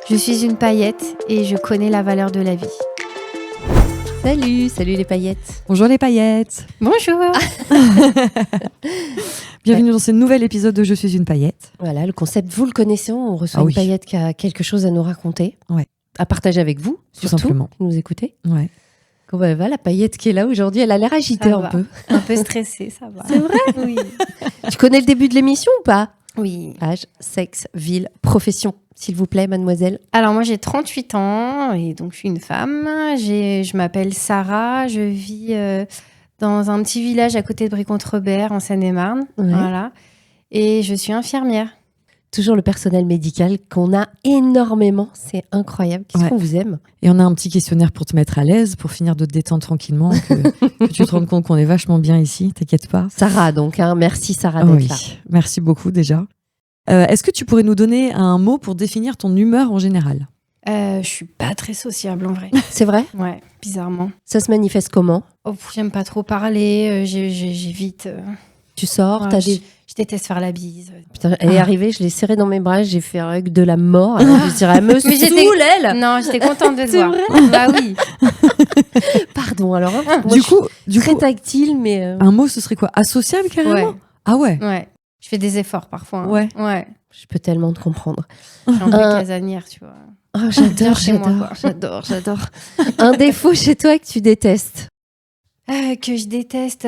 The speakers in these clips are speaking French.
Je suis une paillette et je connais la valeur de la vie. Salut les paillettes. Bonjour les paillettes. Bonjour. Bienvenue dans ce nouvel épisode de Je suis une paillette. Voilà, le concept, vous le connaissez, on reçoit une paillette qui a quelque chose à nous raconter, à partager avec vous, Tout surtout, simplement. qui nous écoutez. Ouais. Comment elle va, la paillette qui est là aujourd'hui? Elle a l'air agitée un peu. Un peu stressée, ça va. C'est vrai? Oui. Tu connais le début de l'émission ou pas? Oui. Âge, sexe, ville, profession, s'il vous plaît, mademoiselle. Alors moi j'ai 38 ans et donc je suis une femme. Je m'appelle Sarah, je vis dans un petit village à côté de Brie-Contre-Robert en Seine-et-Marne. Ouais. Voilà. Et je suis infirmière. Toujours le personnel médical qu'on a énormément, c'est incroyable. Qu'est-ce qu'on vous aime? Et on a un petit questionnaire pour te mettre à l'aise, pour finir de te détendre tranquillement, que tu te rendes compte qu'on est vachement bien ici, t'inquiète pas. Sarah donc, merci Sarah d'être là. Merci beaucoup déjà. Est-ce que tu pourrais nous donner un mot pour définir ton humeur en général? Je suis pas très sociable en vrai. C'est vrai? Ouais, bizarrement. Ça se manifeste comment? J'aime pas trop parler, j'évite. Tu sors, Ouais, t'as des... Je déteste faire la bise. Putain, elle est arrivée, je l'ai serrée dans mes bras, j'ai fait un hug de la mort. Alors, je dirais, elle me saoule, elle. Non, j'étais contente de te C'est voir. vrai? Bah oui. Pardon, alors. Moi, Du coup, très tactile, mais. un mot, ce serait quoi? Associable carrément? Ouais. Ah ouais. Ouais. Je fais des efforts parfois. Hein. Ouais. Ouais. Je peux tellement te comprendre. Je suis un peu casanière, tu vois. Oh, Bien chez moi, quoi. j'adore. Un défaut chez toi que tu détestes? Que je déteste,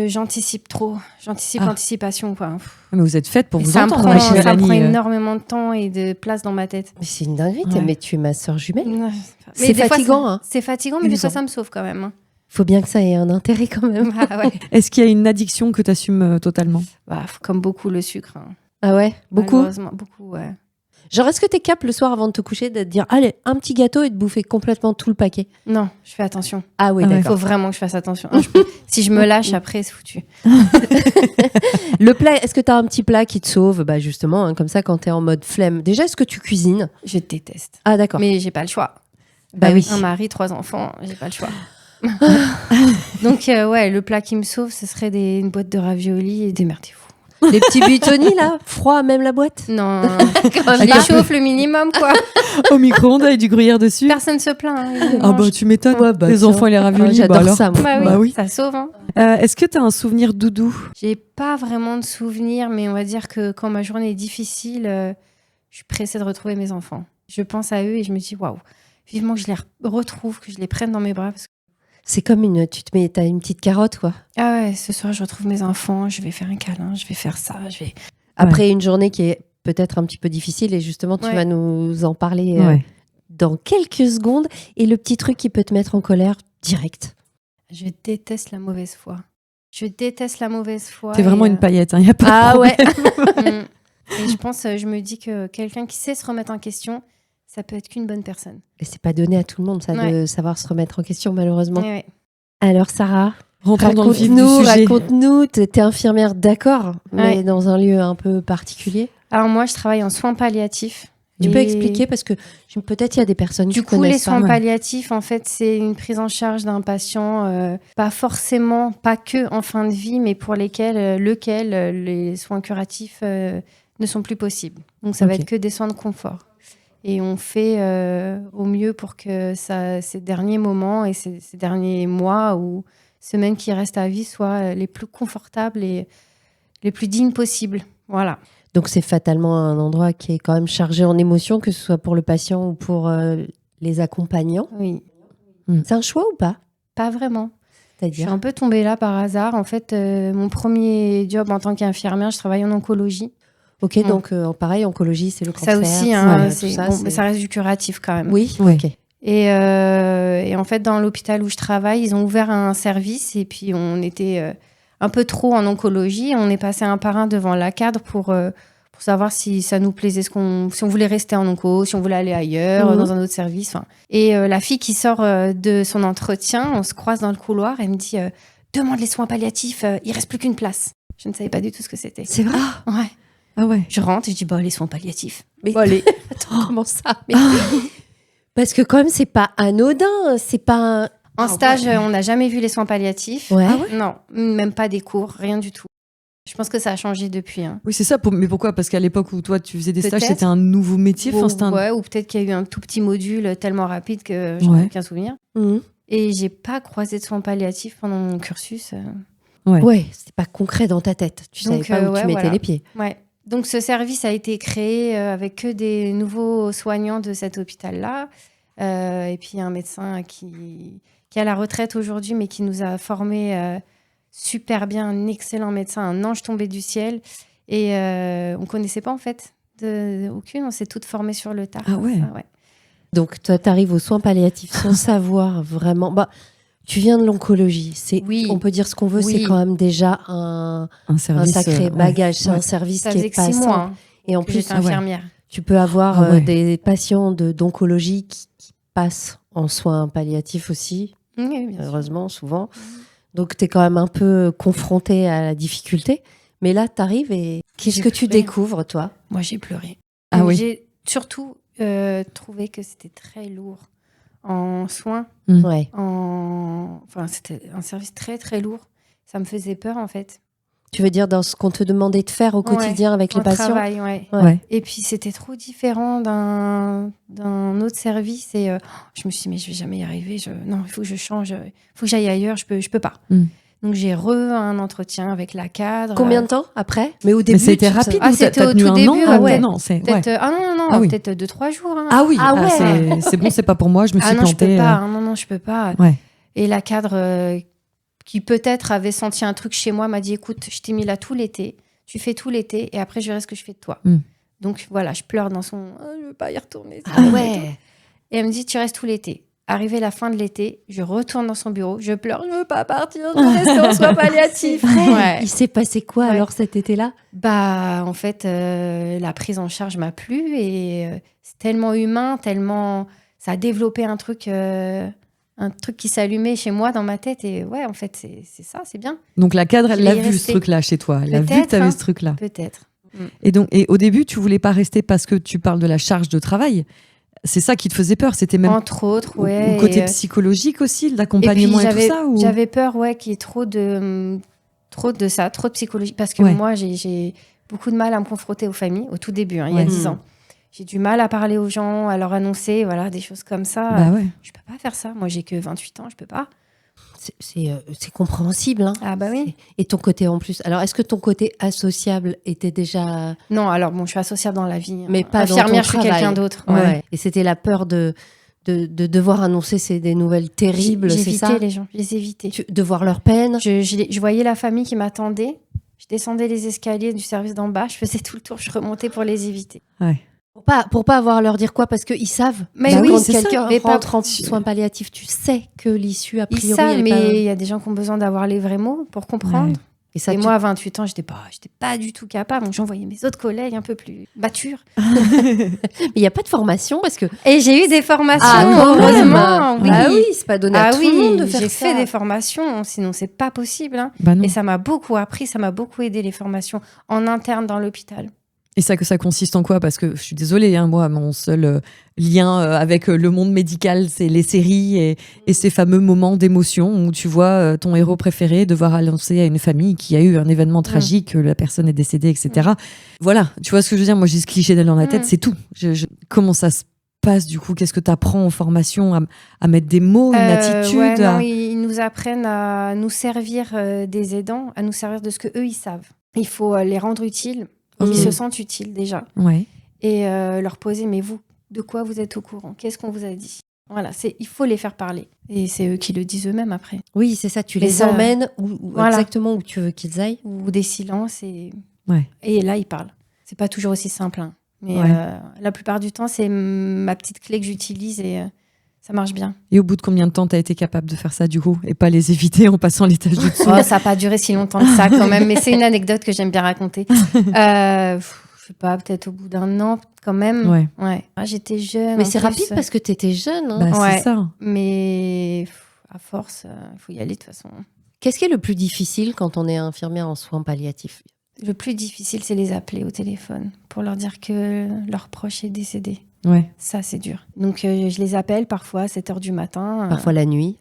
j'anticipe trop. J'anticipe l'anticipation, quoi. Mais vous êtes faite pour Et vous ça me entendre, prend, ma ça chère me prend Annie. énormément de temps et de place dans ma tête. Mais c'est une dinguerie, Ouais. mais tu es ma sœur jumelle. Mais C'est des fois, fatigant, hein. C'est fatigant, mais des fois, Usant. ça me sauve quand même. Hein. Faut bien que ça ait un intérêt quand même. Ah ouais. Est-ce qu'il y a une addiction que tu assumes totalement? Bah, comme beaucoup le sucre. Hein. Ah ouais? Beaucoup? Malheureusement, beaucoup, ouais. Genre, est-ce que t'es capable le soir avant de te coucher de te dire, allez, un petit gâteau et de bouffer complètement tout le paquet? Non, je fais attention. Ah oui, Ah ouais. Il d'accord. faut vraiment que je fasse attention. Si je me lâche, après, c'est foutu. Le plat, est-ce que t'as un petit plat qui te sauve? Bah justement, hein, comme ça, quand t'es en mode flemme. Déjà, est-ce que tu cuisines? Je déteste. Ah d'accord. Mais j'ai pas le choix. Bah oui. Un mari, 3 enfants, j'ai pas le choix. Donc, ouais, le plat qui me sauve, ce serait une boîte de raviolis et démerdez-vous. Les petits buitoni là, froid même la boîte. Non, je les chauffe le minimum, quoi. Au micro-ondes avec du gruyère dessus? Personne se plaint. Hein, ils Ah bah mangent. tu m'étonnes. Ouais, bah, les tiens. enfants et les raviolis, J'adore bah alors. ça, moi. Bah oui, Bah oui. ça sauve. Hein. Est-ce que tu as un souvenir doudou? J'ai pas vraiment de souvenirs, mais on va dire que quand ma journée est difficile, je suis pressée de retrouver mes enfants. Je pense à eux et je me dis, waouh, vivement que je les retrouve, que je les prenne dans mes bras. Parce que... C'est comme t'as une petite carotte quoi. Ah ouais, ce soir, je retrouve mes enfants, je vais faire un câlin, je vais faire ça, je vais... Après une journée qui est peut-être un petit peu difficile et justement tu Ouais. vas nous en parler Ouais. dans quelques secondes. Et le petit truc qui peut te mettre en colère direct. Je déteste la mauvaise foi. Je déteste la mauvaise foi. T'es vraiment et, une paillette, il n'y a pas de Ah problème. ouais. Et je me dis que quelqu'un qui sait se remettre en question, ça peut être qu'une bonne personne. Et c'est pas donné à tout le monde ça de savoir se remettre en question malheureusement. Ouais, ouais. Alors Sarah, Rentrons dans le vif du raconte-nous, sujet. raconte-nous. T'es infirmière, d'accord, mais Ouais. dans un lieu un peu particulier. Alors moi, je travaille en soins palliatifs. Tu peux Et expliquer parce que peut-être il y a des personnes Du qui coup, les connaissent soins pas. palliatifs, en fait, c'est une prise en charge d'un patient, pas forcément, pas que en fin de vie, mais pour lequel les soins curatifs ne sont plus possibles. Donc, ça va Ok. être que des soins de confort. Et on fait au mieux pour que ces derniers moments et ces derniers mois ou semaines qui restent à vie soient les plus confortables et les plus dignes possibles. Voilà. Donc c'est fatalement un endroit qui est quand même chargé en émotions, que ce soit pour le patient ou pour les accompagnants. Oui. C'est un choix ou pas? Pas vraiment. Je suis C'est-à-dire un peu tombée là par hasard. En fait, mon premier job en tant qu'infirmière, je travaille en oncologie. Ok, donc pareil, oncologie, c'est le cancer. Ça aussi, hein, tout ça, mais ça reste du curatif quand même. Oui, Ouais. ok. Et en fait, dans l'hôpital où je travaille, ils ont ouvert un service et puis on était un peu trop en oncologie. On est passé un par un devant la cadre pour savoir si ça nous plaisait, si on voulait rester en onco, si on voulait aller ailleurs, dans un autre service. Et la fille qui sort de son entretien, on se croise dans le couloir, elle me dit demande les soins palliatifs, il reste plus qu'une place. Je ne savais pas du tout ce que c'était. C'est vrai? Ouais. Ah ouais. Je rentre et je dis les soins palliatifs. Mais Bon, allez. attends, comment ça? Mais- Parce que quand même, c'est pas anodin, c'est pas... En stage, on n'a jamais vu les soins palliatifs. Ouais. Non, même pas des cours, rien du tout. Je pense que ça a changé depuis. Hein. Oui, c'est ça. Mais pourquoi ? Parce qu'à l'époque où toi, tu faisais des stages, Peut-être. c'était un nouveau métier. Ou, C'était un... ouais, ou peut-être qu'il y a eu un tout petit module tellement rapide que j'en ai aucun souvenir. Et j'ai pas croisé de soins palliatifs pendant mon cursus. Ouais, c'était pas concret dans ta tête. Tu savais pas où tu mettais les pieds. Ouais. Donc ce service a été créé avec que des nouveaux soignants de cet hôpital-là. Et puis un médecin qui est à la retraite aujourd'hui, mais qui nous a formés super bien, un excellent médecin, un ange tombé du ciel. Et on connaissait pas en fait aucune, on s'est toutes formées sur le tard. Ah ouais. Ouais. Donc toi, t'arrives aux soins palliatifs sans savoir vraiment... Tu viens de l'oncologie. On peut dire ce qu'on veut, c'est quand même déjà un sacré bagage. C'est un service ça qui est pas 6 mois, simple. Et en plus, j'étais infirmière. Tu peux avoir des patients d'oncologie qui passent en soins palliatifs aussi, heureusement, souvent. Donc, tu es quand même un peu confronté à la difficulté. Mais là, tu arrives et qu'est-ce que tu découvres, toi ? Moi, j'ai pleuré. J'ai surtout trouvé que c'était très lourd en soins. Ouais. Enfin, c'était un service très, très lourd. Ça me faisait peur, en fait. Tu veux dire dans ce qu'on te demandait de faire au quotidien avec les patients ? Travail, ouais. Et puis, c'était trop différent d'un autre service. Et je me suis dit, mais je vais jamais y arriver. Non, il faut que je change. Il faut que j'aille ailleurs. Je peux pas. Donc, j'ai un entretien avec la cadre. Combien de temps après ? Mais au début, c'était rapide. C'était au tout début. Non, peut-être 2-3 jours. Hein. Ah oui. C'est bon, c'est pas pour moi. Je me suis plantée. Je peux pas. Non, je peux pas. Ouais. Et la cadre qui peut-être avait senti un truc chez moi m'a dit, écoute, je t'ai mis là tout l'été. Tu fais tout l'été et après, je verrai ce que je fais de toi. Donc voilà, je pleure dans son... je veux pas y retourner. Et elle me dit, tu restes tout l'été. Arrivé la fin de l'été, je retourne dans son bureau, je pleure, je veux pas partir, je veux rester en soins palliatifs. Il s'est passé quoi alors cet été-là ? En fait, la prise en charge m'a plu et c'est tellement humain, tellement... Ça a développé un truc qui s'allumait chez moi dans ma tête et en fait, c'est ça, c'est bien. Donc la cadre, elle l'a vu ce truc-là chez toi, elle a vu que tu avais ce truc-là. Peut-être. Et au début, tu voulais pas rester parce que tu parles de la charge de travail. C'est ça qui te faisait peur, c'était même entre autres, au côté psychologique aussi, l'accompagnement et tout ça. J'avais peur, qu'il y ait trop de ça, trop de psychologie, parce que moi, j'ai beaucoup de mal à me confronter aux familles au tout début, il y a 10 ans. J'ai du mal à parler aux gens, à leur annoncer, des choses comme ça. Je peux pas faire ça. Moi, j'ai que 28 ans, je peux pas. C'est compréhensible. Hein. Ah bah oui. Et ton côté en plus. Alors, est-ce que ton côté associable était déjà... Non, alors je suis associable dans la vie. Mais pas infirmière, dans ton je suis quelqu'un d'autre. Ouais. Et c'était la peur de devoir annoncer des nouvelles terribles, c'est ça ? J'évitais les gens, je les évitais. De voir leur peine. Je voyais la famille qui m'attendait. Je descendais les escaliers du service d'en bas. Je faisais tout le tour, je remontais pour les éviter. Ouais. Pour pas avoir à leur dire quoi, parce qu'ils savent. Mais quand quelqu'un rentre en soins palliatifs, tu sais que l'issue, a priori, ils savent, mais il y a des gens qui ont besoin d'avoir les vrais mots pour comprendre. Ouais. Et moi, à 28 ans, j'étais pas du tout capable. Donc, j'envoyais mes autres collègues un peu plus matures. Mais il n'y a pas de formation parce que... Et j'ai eu des formations, heureusement. Oui. Ah oui, c'est pas donné à tout le monde de faire ça. J'ai fait des formations, sinon c'est pas possible. Hein. Et ça m'a beaucoup appris, ça m'a beaucoup aidé, les formations en interne dans l'hôpital. Et ça consiste en quoi ? Parce que je suis désolée, moi, mon seul lien avec le monde médical, c'est les séries et ces fameux moments d'émotion où tu vois ton héros préféré devoir annoncer à une famille qui a eu un événement tragique, la personne est décédée, etc. Voilà, tu vois ce que je veux dire ? Moi, j'ai ce cliché dans la tête, c'est tout. Comment ça se passe du coup ? Qu'est-ce que tu apprends en formation à mettre des mots, une attitude Ils nous apprennent à nous servir des aidants, à nous servir de ce qu'eux, ils savent. Il faut les rendre utiles. Ils se sentent utiles déjà. Ouais. Et leur poser, mais vous, de quoi vous êtes au courant ? Qu'est-ce qu'on vous a dit ? Voilà, il faut les faire parler. Et c'est eux qui le disent eux-mêmes après. Oui, c'est ça, tu les emmènes exactement où tu veux qu'ils aillent. Ou des silences. Et là, ils parlent. C'est pas toujours aussi simple. Hein. Mais la plupart du temps, c'est ma petite clé que j'utilise et ça marche bien. Et au bout de combien de temps tu as été capable de faire ça du coup ? Et pas les éviter en passant l'étage du dessous ? Ça n'a pas duré si longtemps que ça quand même, mais c'est une anecdote que j'aime bien raconter. Je sais pas, peut-être au bout d'un an quand même. Ouais. J'étais jeune. Mais c'est rapide parce que tu étais jeune. Hein. C'est ça. Mais à force, il faut y aller de toute façon. Qu'est-ce qui est le plus difficile quand on est infirmière en soins palliatifs ? Le plus difficile, c'est les appeler au téléphone pour leur dire que leur proche est décédé. Ouais. Ça, c'est dur. Donc, je les appelle parfois à 7h du matin. Parfois la nuit.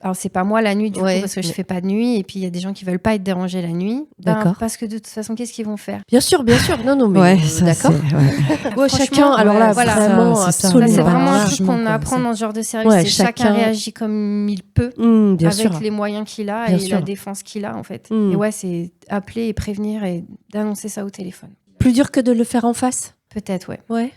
Alors, c'est pas moi la nuit, du coup, parce que je fais pas de nuit. Et puis, il y a des gens qui veulent pas être dérangés la nuit. D'accord. Parce que de toute façon, qu'est-ce qu'ils vont faire ? Bien sûr. Non, mais d'accord. Chacun, alors là, vraiment, absolument. C'est vraiment un truc qu'on apprend dans ce genre de service. Chacun réagit comme il peut, avec les moyens qu'il a et la défense qu'il a, en fait. Et c'est appeler et prévenir et d'annoncer ça au téléphone. Plus dur que de le faire en face ? Peut-être, ouais.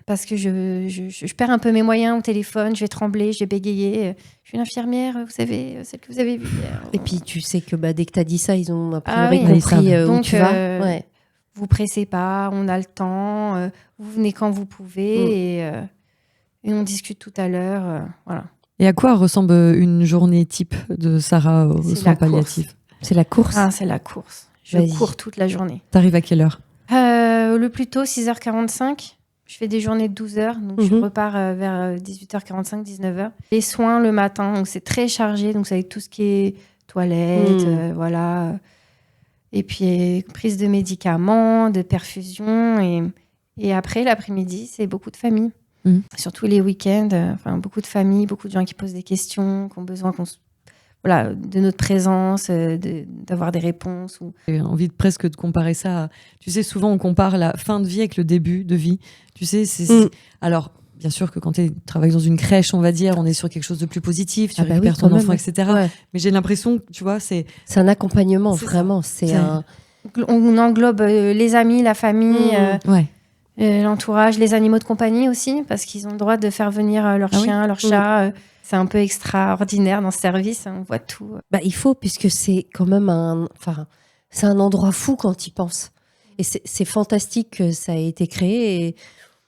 Parce que je perds un peu mes moyens au téléphone, je vais trembler, je vais bégayer. Je suis une infirmière, vous savez, celle que vous avez vue hier. Et puis, tu sais que dès que tu as dit ça, ils ont a priori compris où tu vas. Vous pressez pas, on a le temps, vous venez quand vous pouvez et on discute tout à l'heure. Voilà. Et à quoi ressemble une journée type de Sarah aux soins palliatifs ? C'est la course. C'est la course. Je cours toute la journée. T'arrives à quelle heure ? Le plus tôt, 6h45. Je fais des journées de 12 heures, donc je repars vers 18h45, 19h. Les soins le matin, donc c'est très chargé, donc c'est avec tout ce qui est toilette, voilà. Et puis prise de médicaments, de perfusion. Et après, l'après-midi, c'est beaucoup de famille. Surtout les week-ends, beaucoup de familles, beaucoup de gens qui posent des questions, qui ont besoin de notre présence, d'avoir des réponses. J'ai envie presque de comparer ça à... Tu sais, souvent, on compare la fin de vie avec le début de vie. Tu sais, alors, bien sûr que quand tu travailles dans une crèche, on va dire, on est sur quelque chose de plus positif, tu récupères ton enfant, etc. Ouais. Mais j'ai l'impression, tu vois, c'est un accompagnement, vraiment. On englobe les amis, la famille... l'entourage, les animaux de compagnie aussi, parce qu'ils ont le droit de faire venir leur chien, leur chat. C'est un peu extraordinaire dans ce service, on voit tout. Il faut, puisque c'est quand même c'est un endroit fou quand il pense. Et c'est fantastique que ça ait été créé. Et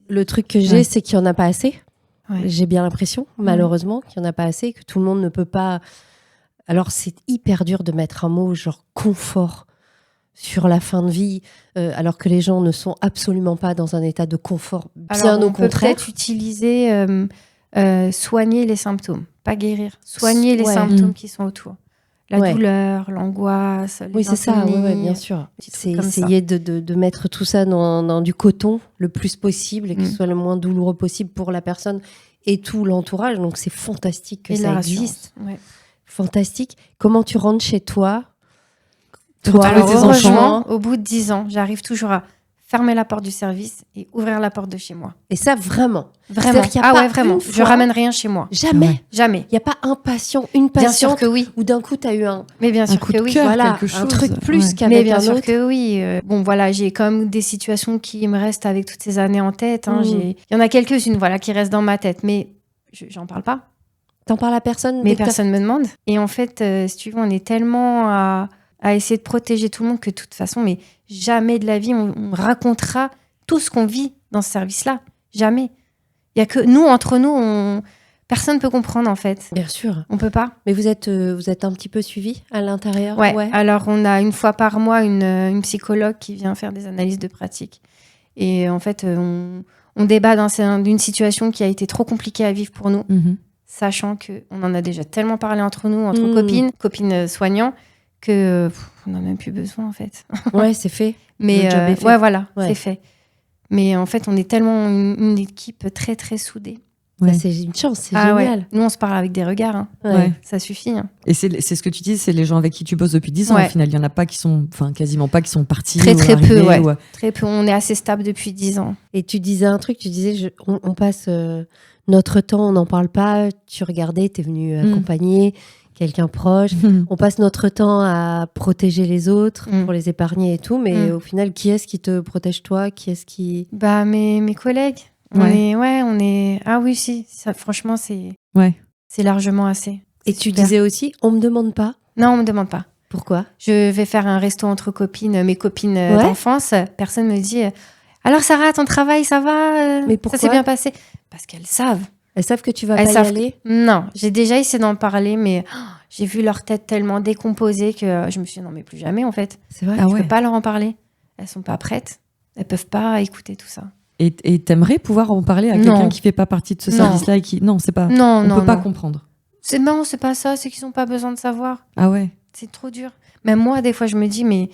le truc que j'ai, c'est qu'il n'y en a pas assez. J'ai bien l'impression, malheureusement, qu'il n'y en a pas assez, que tout le monde ne peut pas... Alors, c'est hyper dur de mettre un mot genre confort sur la fin de vie, alors que les gens ne sont absolument pas dans un état de confort. Bien au contraire. On peut peut-être utiliser soigner les symptômes, pas guérir. Soigner les symptômes qui sont autour. La douleur, l'angoisse, les c'est ça, bien sûr. C'est essayer de mettre tout ça dans du coton le plus possible et que ce soit le moins douloureux possible pour la personne et tout l'entourage. Donc, c'est fantastique que ça existe. Fantastique. Comment tu rentres chez toi ? Alors, heureusement, au bout de 10 ans, j'arrive toujours à fermer la porte du service et ouvrir la porte de chez moi. Et ça, vraiment. Vraiment. Vraiment. Je ramène rien chez moi. Jamais. Jamais. Il n'y a pas un patient, une patiente. Bien sûr que oui. Ou d'un coup, tu as eu Mais bien sûr que oui. Voilà, un truc plus qu'avec Mais bien sûr autre. que oui. Bon, voilà, j'ai quand même des situations qui me restent avec toutes ces années en tête. Il y en a quelques-unes, qui restent dans ma tête. Mais j'en parle pas. T'en parles à personne ? Mais personne me demande. Et en fait, si tu veux, on est tellement à essayer de protéger tout le monde que de toute façon, mais jamais de la vie, on racontera tout ce qu'on vit dans ce service-là. Jamais. Il y a que nous, entre nous, personne ne peut comprendre, en fait. Bien sûr. On peut pas. Mais vous êtes un petit peu suivi à l'intérieur ? Ouais. Alors, on a une fois par mois une psychologue qui vient faire des analyses de pratique. Et en fait, on débat d'une situation qui a été trop compliquée à vivre pour nous, sachant qu'on en a déjà tellement parlé entre nous, entre copines soignants, que on n'en a même plus besoin, en fait. Ouais, c'est fait. Mais le job est fait. C'est fait. Mais en fait, on est tellement une équipe très, très soudée. Ouais. C'est une chance, c'est génial. Nous, on se parle avec des regards. Ça suffit. Et c'est ce que tu dis, c'est les gens avec qui tu bosses depuis 10 ans. Au final, il n'y en a pas qui sont, quasiment pas qui sont partis. Très peu, Très peu. On est assez stable depuis 10 ans. Et tu disais un truc, on passe notre temps, on n'en parle pas. Tu regardais, tu es venu accompagner quelqu'un proche. On passe notre temps à protéger les autres pour les épargner et tout. Mais au final, qui est-ce qui te protège toi ? Qui est-ce qui... Mes collègues. On est... Ah oui, si. Ça, franchement, c'est largement assez. Et tu disais aussi, on me demande pas ? Non, on me demande pas. Pourquoi ? Je vais faire un resto entre copines, mes copines d'enfance. Personne me dit alors Sarah, ton travail, ça va ? Mais pourquoi ? Ça s'est bien passé ? Parce qu'elles savent. Elles savent que tu vas pas y aller ? Non, j'ai déjà essayé d'en parler, mais j'ai vu leur tête tellement décomposée que je me suis dit non, mais plus jamais en fait. C'est vrai. Je peux pas leur en parler. Elles sont pas prêtes. Elles peuvent pas écouter tout ça. Et t'aimerais pouvoir en parler à quelqu'un qui fait pas partie de ce service-là et qui... Non, c'est pas... On peut pas comprendre. C'est pas ça, c'est qu'ils ont pas besoin de savoir. Ah ouais. C'est trop dur. Même moi, des fois, je me dis, mais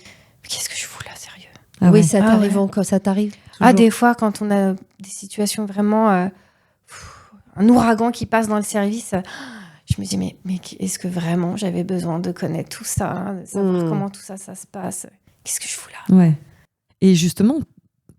qu'est-ce que je fous là, sérieux ? Oui, ça t'arrive encore, ça t'arrive toujours. Des fois, quand on a des situations vraiment... un ouragan qui passe dans le service, je me dis, mais est-ce que vraiment j'avais besoin de connaître tout ça, de savoir comment tout ça se passe? Qu'est-ce que je fous là? Ouais. Et justement,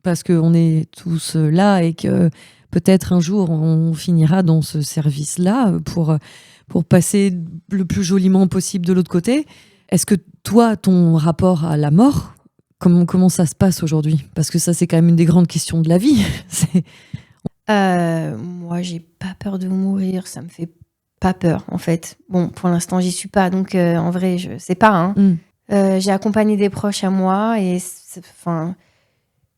parce qu'on est tous là et que peut-être un jour on finira dans ce service-là pour passer le plus joliment possible de l'autre côté, est-ce que toi, ton rapport à la mort, comment ça se passe aujourd'hui? Parce que ça, c'est quand même une des grandes questions de la vie. Moi, j'ai pas peur de mourir, ça me fait pas peur en fait. Bon, pour l'instant, j'y suis pas, donc en vrai, je sais pas. Hein. J'ai accompagné des proches à moi et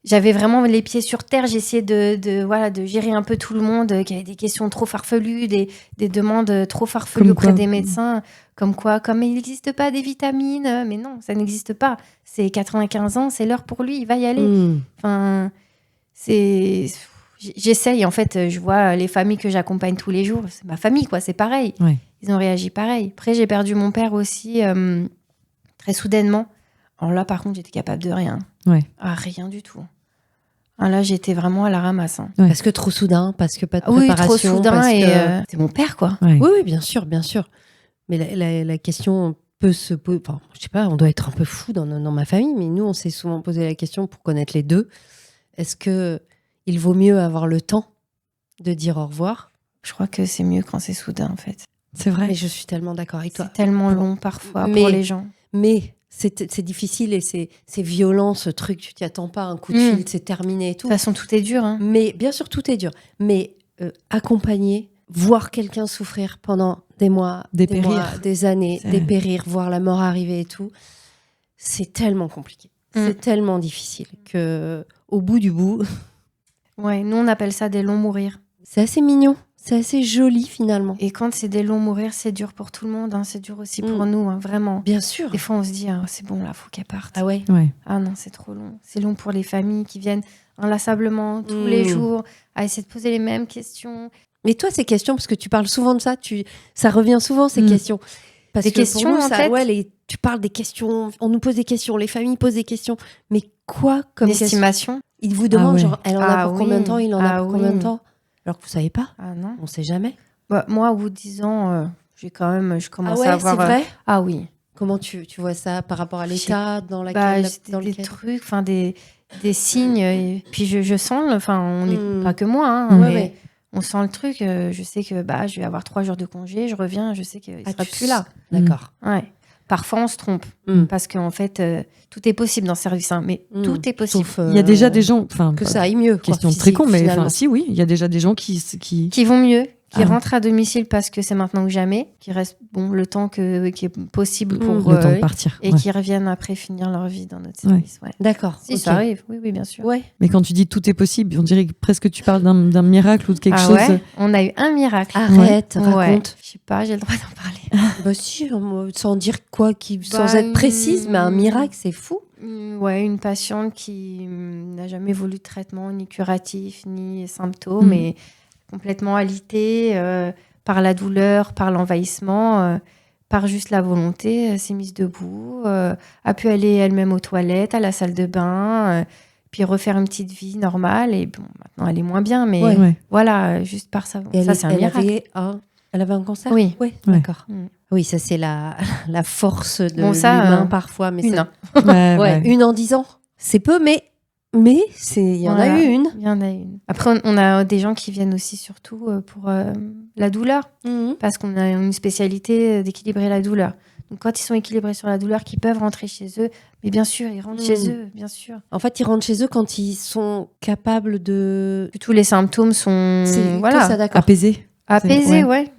j'avais vraiment les pieds sur terre. J'ai essayé de gérer un peu tout le monde qui avait des questions trop farfelues, des demandes trop farfelues auprès des médecins. Comme il n'existe pas des vitamines. Mais non, ça n'existe pas. C'est 95 ans, c'est l'heure pour lui, il va y aller. J'essaye, en fait, je vois les familles que j'accompagne tous les jours. C'est ma famille, quoi, c'est pareil. Ouais. Ils ont réagi pareil. Après, j'ai perdu mon père aussi très soudainement. Alors là, par contre, j'étais capable de rien. Ouais. Rien du tout. Là, j'étais vraiment à la ramasse. Hein. Ouais. Parce que trop soudain, parce que pas de préparation. Oui, trop soudain c'est mon père, quoi. Ouais. Oui, bien sûr. Mais la question peut se poser... Enfin, je sais pas, on doit être un peu fou dans ma famille, mais nous, on s'est souvent posé la question pour connaître les deux. Est-ce qu'il vaut mieux avoir le temps de dire au revoir? Je crois que c'est mieux quand c'est soudain, en fait. C'est vrai. Mais je suis tellement d'accord avec toi. C'est tellement long, parfois, pour les gens. Mais... C'est difficile et c'est violent, ce truc. Tu t'y attends pas, un coup de fil, c'est terminé et tout. De toute façon, tout est dur. Hein. Mais bien sûr, tout est dur. Mais accompagner, voir quelqu'un souffrir pendant des mois, des années, dépérir, voir la mort arriver et tout, c'est tellement compliqué. C'est tellement difficile que, au bout du bout... Ouais, nous, on appelle ça des longs mourir. C'est assez mignon. C'est assez joli, finalement. Et quand c'est des longs mourir, c'est dur pour tout le monde. Hein. C'est dur aussi pour nous, hein, vraiment. Bien sûr. Des fois, on se dit, c'est bon, là, faut qu'elle parte. Ah ouais. Ah non, c'est trop long. C'est long pour les familles qui viennent inlassablement, tous les jours, à essayer de poser les mêmes questions. Mais toi, ces questions, parce que tu parles souvent de ça, ça revient souvent, ces questions. Parce des que questions, pour nous, en fait. Tu parles des questions, on nous pose des questions, les familles posent des questions. Mais quoi comme estimation? Ils vous demandent, genre, elle en a pour combien de temps, il en a pour combien de temps? Alors que vous savez pas. Ah non. On sait jamais. Moi, au bout de 10 ans, je commence à avoir... c'est vrai. Ah oui. Comment tu vois ça par rapport à l'état dans des trucs, des signes. Et puis je sens, on n'est pas que moi, hein, mais on sent le truc. Je sais que je vais avoir 3 jours de congé, je reviens, je sais qu'il ne sera plus là. D'accord. Ouais. Parfois, on se trompe parce qu'en fait, tout est possible dans ce service, mais tout est possible. Sauf, il y a déjà des gens... Que ça aille mieux. Question très con, mais si, oui, il y a déjà des gens qui vont mieux, qui rentrent à domicile parce que c'est maintenant ou jamais, qui restent le temps qui est possible pour le temps de partir. Et qui reviennent après finir leur vie dans notre service. Ouais. D'accord. Si ça arrive, oui, bien sûr. Ouais. Mais quand tu dis tout est possible, on dirait que presque tu parles d'un miracle ou de quelque chose. Ouais. On a eu un miracle. Arrête, raconte. Ouais. Je sais pas, j'ai le droit d'en parler. Si, sans dire quoi, sans être précise, mais un miracle, c'est fou. Ouais, une patiente qui n'a jamais voulu de traitement, ni curatif, ni symptômes, mais complètement alitée par la douleur, par l'envahissement, par juste la volonté, s'est mise debout, a pu aller elle-même aux toilettes, à la salle de bain, puis refaire une petite vie normale. Et bon, maintenant, elle est moins bien, mais voilà, juste par ça. Ça, c'est un miracle. Elle avait un cancer? Oui. D'accord. Oui, ça, c'est la force de l'humain parfois. Mais une en 10 ans. C'est peu, mais il y en a eu une. Il y en a une. Après, on a des gens qui viennent aussi surtout pour la douleur, parce qu'on a une spécialité d'équilibrer la douleur. Donc, quand ils sont équilibrés sur la douleur, qu'ils peuvent rentrer chez eux, mais bien sûr, ils rentrent chez eux, bien sûr. En fait, ils rentrent chez eux quand ils sont capables de... Que tous les symptômes sont apaisés. Apaisés, ouais.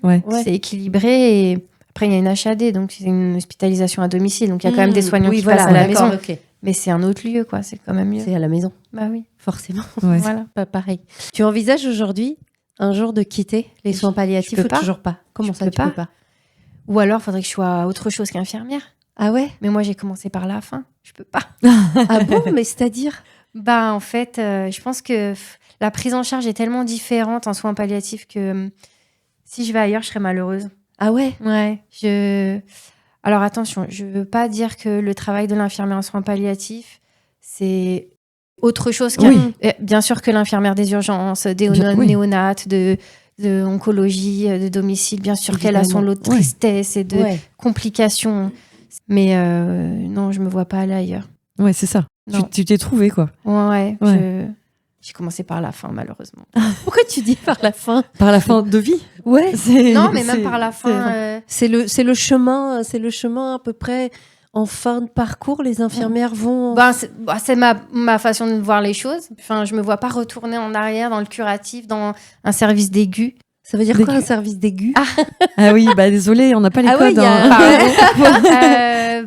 C'est équilibré et... Après, il y a une HAD, donc c'est une hospitalisation à domicile. Donc, il y a quand même des soignants qui passent à la maison. Okay. Mais c'est un autre lieu, quoi. C'est quand même mieux. C'est à la maison. Bah oui. Forcément. Ouais. Voilà. Pas pareil. Tu envisages aujourd'hui un jour de quitter les soins palliatifs ou toujours pas? Comment ça, tu peux pas? Ou alors, il faudrait que je sois autre chose qu'infirmière. Ah ouais? Mais moi, j'ai commencé par la fin. Je peux pas. Ah bon? Mais c'est-à-dire? En fait, je pense que la prise en charge est tellement différente en soins palliatifs que si je vais ailleurs, je serais malheureuse. Ah ouais? Ouais. Alors attention, je veux pas dire que le travail de l'infirmière en soins palliatifs, c'est autre chose bien sûr que l'infirmière des urgences, des néonates, de oncologie, de domicile. Bien sûr qu'elle a son lot de tristesse et de complications. Mais non, je me vois pas aller ailleurs. Ouais, c'est ça. Tu t'es trouvée, quoi. Ouais. J'ai commencé par la fin, malheureusement. Pourquoi tu dis par la fin ? Par la fin de vie ? Ouais. Non, mais même par la fin. C'est le chemin à peu près en fin de parcours. Les infirmières vont. C'est ma façon de voir les choses. Enfin, je me vois pas retourner en arrière dans le curatif, dans un service d'aigu. Ça veut dire quoi un service d'aigu ? Ah oui, désolé, on n'a pas les codes.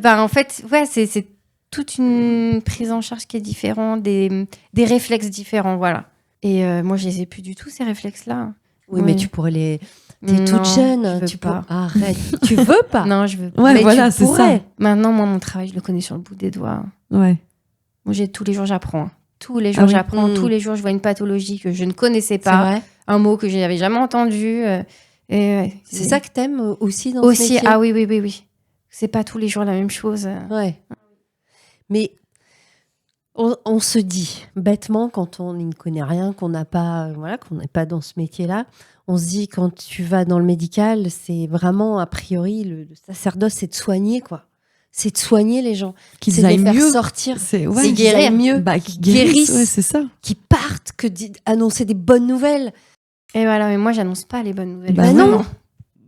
En fait, c'est toute une prise en charge qui est différente, des réflexes différents, voilà. Et moi, je les ai plus du tout, ces réflexes-là. Oui, mais tu pourrais les... T'es toute jeune. Tu peux pas. Arrête. Tu veux pas ? Non, je veux pas. Ouais, mais voilà, c'est ça. Maintenant, moi, mon travail, je le connais sur le bout des doigts. Ouais. Moi, tous les jours, j'apprends. Tous les jours, j'apprends. Tous les jours, je vois une pathologie que je ne connaissais pas. Un mot que je n'avais jamais entendu. C'est ça que t'aimes aussi dans ce métier ? Ah oui. C'est pas tous les jours la même chose. Ouais. Mais on se dit bêtement quand on n'y connaît rien, qu'on n'est pas dans ce métier-là, on se dit quand tu vas dans le médical, c'est vraiment a priori le sacerdoce, c'est de soigner quoi. C'est de soigner les gens, qu'ils aillent mieux, faire sortir, c'est guérir mieux, qu'ils guérissent, c'est ça. Qu'ils partent, annoncer des bonnes nouvelles. Et voilà, mais moi j'annonce pas les bonnes nouvelles. Non.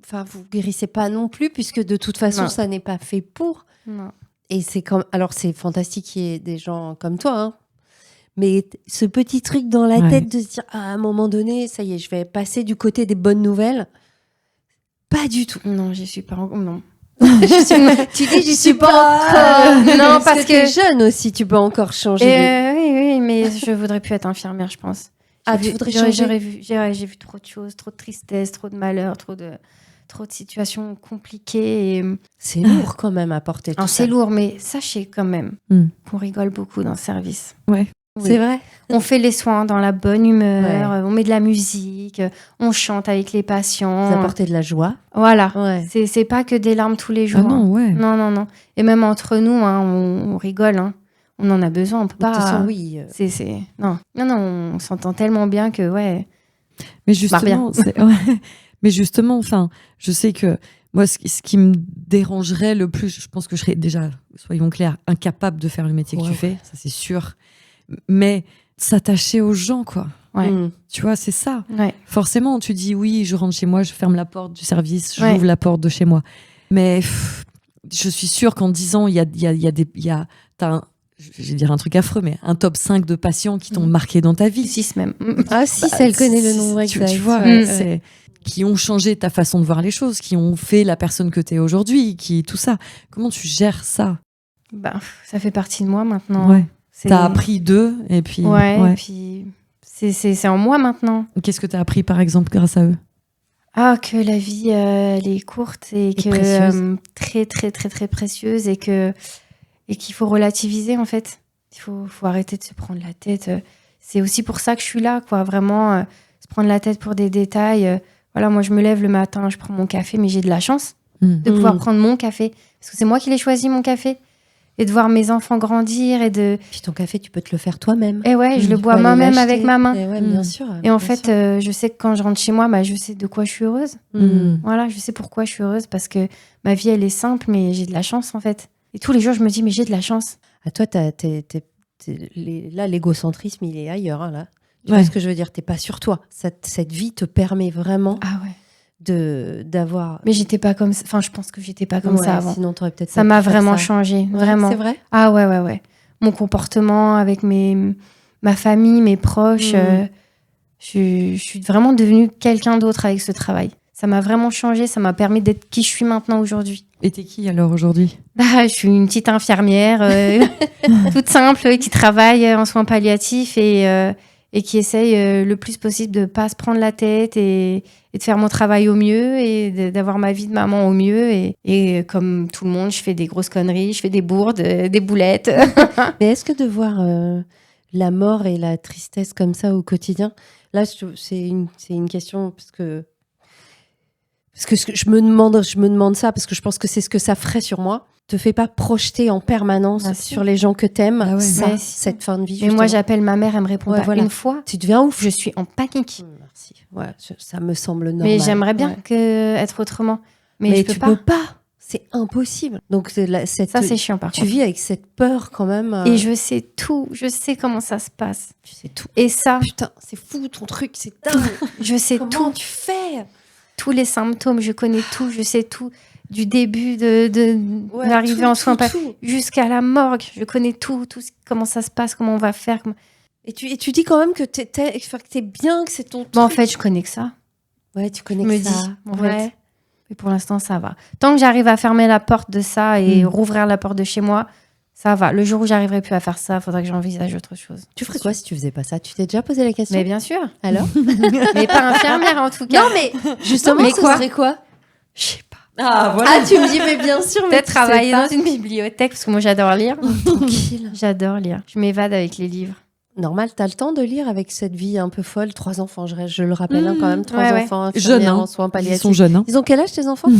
Enfin, vous guérissez pas non plus puisque de toute façon ça n'est pas fait pour. Non. Et alors c'est fantastique qu'il y ait des gens comme toi, hein. Mais ce petit truc dans la tête de se dire à un moment donné, ça y est, je vais passer du côté des bonnes nouvelles. Pas du tout. Non, j'y suis pas encore. Non. Tu dis j'y suis pas encore. Non, parce que t'es jeune aussi, tu peux encore changer. Oui, mais je voudrais plus être infirmière, je pense. Tu voudrais changer ? J'ai vu trop de choses, trop de tristesse, trop de malheur, trop de situations compliquées. Et... C'est lourd quand même à porter tout ça. C'est lourd, mais sachez quand même qu'on rigole beaucoup dans le service. Ouais. Oui. C'est vrai. On fait les soins dans la bonne humeur, on met de la musique, on chante avec les patients. Vous apportez de la joie. Voilà. Ouais. C'est pas que des larmes tous les jours. Ah non, ouais. Non. Et même entre nous, on rigole. Hein. On en a besoin, on peut pas. De toute façon, oui. Non, on s'entend tellement bien que ouais. Mais justement, mais justement, enfin, je sais que moi, ce qui me dérangerait le plus, je pense que je serais déjà, soyons clairs, incapable de faire le métier que tu fais, ça c'est sûr. Mais s'attacher aux gens, quoi. Ouais. Tu vois, c'est ça. Ouais. Forcément, tu dis oui, je rentre chez moi, je ferme la porte du service, j'ouvre la porte de chez moi. Mais je suis sûre qu'en 10 ans, je vais dire un truc affreux, mais un top 5 de patients qui t'ont marqué dans ta vie. 6 même. Ah si, elle connaît le nombre exact. Tu vois, qui ont changé ta façon de voir les choses, qui ont fait la personne que tu es aujourd'hui, tout ça. Comment tu gères ça ? Ça fait partie de moi maintenant. Ouais. T'as appris d'eux, et puis... et puis c'est en moi maintenant. Qu'est-ce que t'as appris, par exemple, grâce à eux ? Que la vie, elle est courte et très, très, très, très précieuse et qu'il faut relativiser, en fait. Il faut arrêter de se prendre la tête. C'est aussi pour ça que je suis là, quoi. Vraiment, se prendre la tête pour des détails. Voilà, moi, je me lève le matin, je prends mon café, mais j'ai de la chance de pouvoir prendre mon café. Parce que c'est moi qui l'ai choisi, mon café. Et de voir mes enfants grandir et de... Puis ton café, tu peux te le faire toi-même. Et je le bois moi-même avec ma main. Et bien sûr. Et en fait, je sais que quand je rentre chez moi, je sais de quoi je suis heureuse. Voilà, je sais pourquoi je suis heureuse parce que ma vie, elle est simple, mais j'ai de la chance, en fait. Et tous les jours, je me dis, mais j'ai de la chance. Toi, là, l'égocentrisme, il est ailleurs, hein, là. Tu vois ce que je veux dire ? T'es pas sur toi. Cette vie te permet vraiment... Ah ouais. d'avoir... Mais j'étais pas comme ça. Enfin, je pense que j'étais pas comme ça avant. Sinon, t'aurais peut-être ça m'a vraiment changé, vraiment. C'est vrai ? Ah ouais. Mon comportement avec ma famille, mes proches, je suis vraiment devenue quelqu'un d'autre avec ce travail. Ça m'a vraiment changé, ça m'a permis d'être qui je suis maintenant aujourd'hui. Et t'es qui alors aujourd'hui ? Je suis une petite infirmière toute simple qui travaille en soins palliatifs et qui essaye le plus possible de ne pas se prendre la tête et de faire mon travail au mieux et d'avoir ma vie de maman au mieux. Et comme tout le monde, je fais des grosses conneries, je fais des bourdes, des boulettes. Mais est-ce que de voir la mort et la tristesse comme ça au quotidien, là, c'est une question parce que Parce que je me demande ça, parce que je pense que c'est ce que ça ferait sur moi. Te fais pas projeter en permanence sur les gens que t'aimes, cette fin de vie. Mais moi, j'appelle ma mère, elle me répond pas une fois. Tu deviens ouf. Je suis en panique. Merci. Ouais, ça me semble normal. Mais j'aimerais bien être autrement. Mais je peux pas. C'est impossible. Donc ça, c'est chiant par contre. Tu vis avec cette peur quand même. Et je sais tout. Je sais comment ça se passe. Tu sais tout. Et ça... Putain, c'est fou ton truc, c'est dingue. Je sais comment tout. Comment tu fais? Tous les symptômes, je connais tout. Je sais tout. Du début de l'arrivée en soins jusqu'à la morgue. Je connais tout. Comment ça se passe, comment on va faire. Et tu dis quand même que t'es bien, que c'est ton truc. En fait, je connais que ça. Ouais, tu connais que ça. Ouais. Et pour l'instant, ça va. Tant que j'arrive à fermer la porte de ça et rouvrir la porte de chez moi, ça va. Le jour où j'arriverai plus à faire ça, il faudra que j'envisage autre chose. Tu ferais quoi si tu faisais pas ça? Tu t'es déjà posé la question? Mais bien sûr. Alors? Mais pas infirmière en tout cas. Non, mais justement, ce serait quoi? Je sais pas. Ah, voilà. Ah, tu me dis, mais bien sûr. Peut-être travailler dans une bibliothèque, parce que moi, j'adore lire. Tranquille. J'adore lire. Je m'évade avec les livres. Normal, t'as le temps de lire avec cette vie un peu folle. 3 enfants, je le rappelle quand même. 3 enfants, jeunes, en soins palliatifs. Ils sont jeunes. Ils ont quel âge tes enfants? 11,